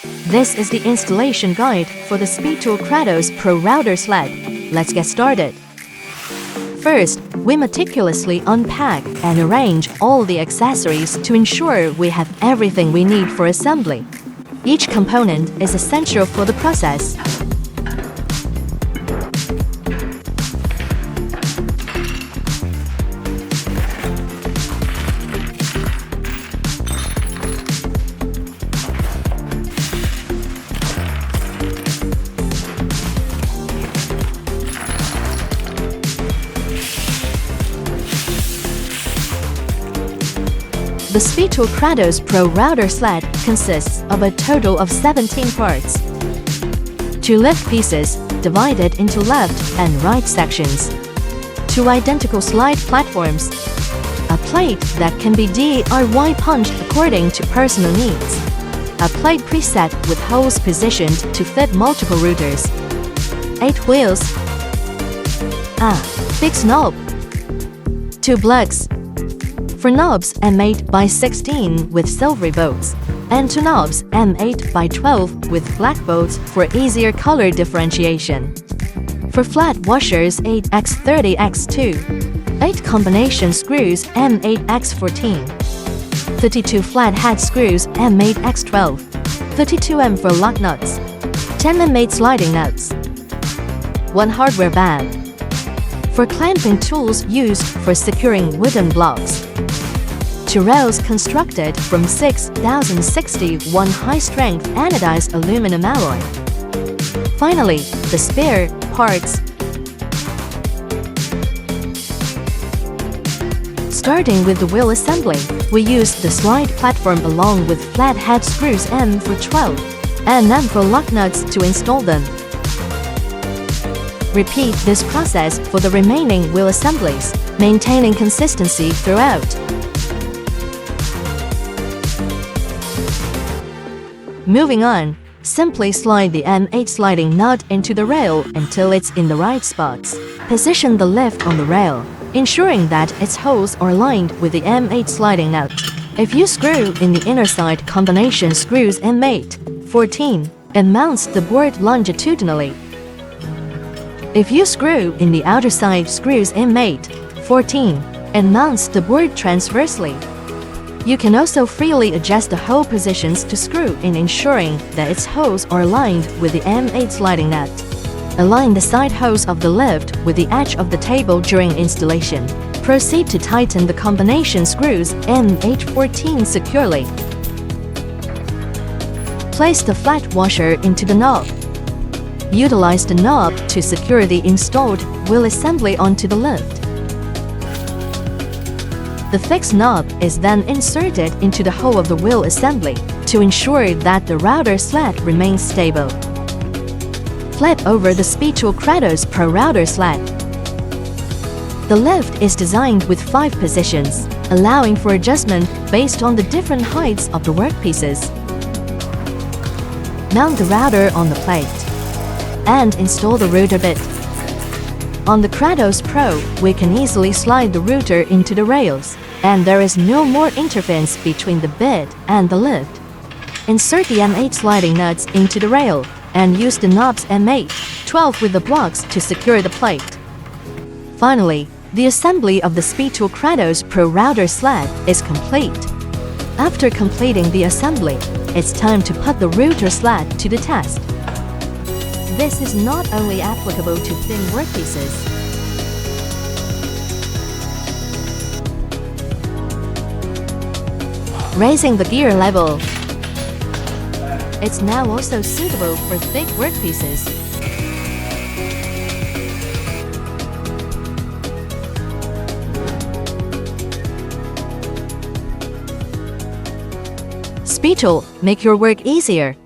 This is the installation guide for the SpeTool Kratos Pro Router Sled. Let's get started. First, we meticulously unpack and arrange all the accessories to ensure we have everything we need for assembly. Each component is essential for the process. The SpeTool Kratos Pro Router Sled consists of a total of 17 parts. 2 lift pieces, divided into left and right sections. 2 identical slide platforms. A plate that can be DIY punched according to personal needs. A plate preset with holes positioned to fit multiple routers. 8 wheels. A fixed knob. 2 plugs. For knobs M8 by 16 with silvery bolts, and 2 knobs M8 by 12 with black bolts for easier color differentiation. For flat washers 8x30x2, 8 combination screws M8x14, 32 flat head screws M8x12, 32M for lock nuts, 10 M8 sliding nuts, 1 hardware bag. For clamping tools used for securing wooden blocks. 2 rails constructed from 6061 high-strength anodized aluminum alloy. Finally, the spare parts. Starting with the wheel assembly, we used the slide platform along with flat head screws M for 12 and M for lock nuts to install them. Repeat this process for the remaining wheel assemblies, maintaining consistency throughout. Moving on, simply slide the M8 sliding nut into the rail until it's in the right spots. Position the lift on the rail, ensuring that its holes are lined with the M8 sliding nut. If you screw in the inner side combination screws M8, 14, it mounts the board longitudinally. If you screw in the outer side screws M8, 14, it mounts the board transversely. You can also freely adjust the hole positions to screw in, ensuring that its holes are aligned with the M8 sliding nut. Align the side holes of the lift with the edge of the table during installation. Proceed to tighten the combination screws M8-14 securely. Place the flat washer into the knob. Utilize the knob to secure the installed wheel assembly onto the lift. The fixed knob is then inserted into the hole of the wheel assembly to ensure that the router sled remains stable. Flip over the SpeTool Kratos Pro Router Sled. The lift is designed with 5 positions, allowing for adjustment based on the different heights of the workpieces. Mount the router on the plate and install the router bit. On the Kratos Pro, we can easily slide the router into the rails, and there is no more interference between the bit and the lift. Insert the M8 sliding nuts into the rail, and use the knobs M8, 12 with the blocks to secure the plate. Finally, the assembly of the SpeTool Kratos Pro Router Sled is complete. After completing the assembly, it's time to put the router sled to the test. This is not only applicable to thin workpieces. Raising the gear level. It's now also suitable for thick workpieces. SpeTool, make your work easier.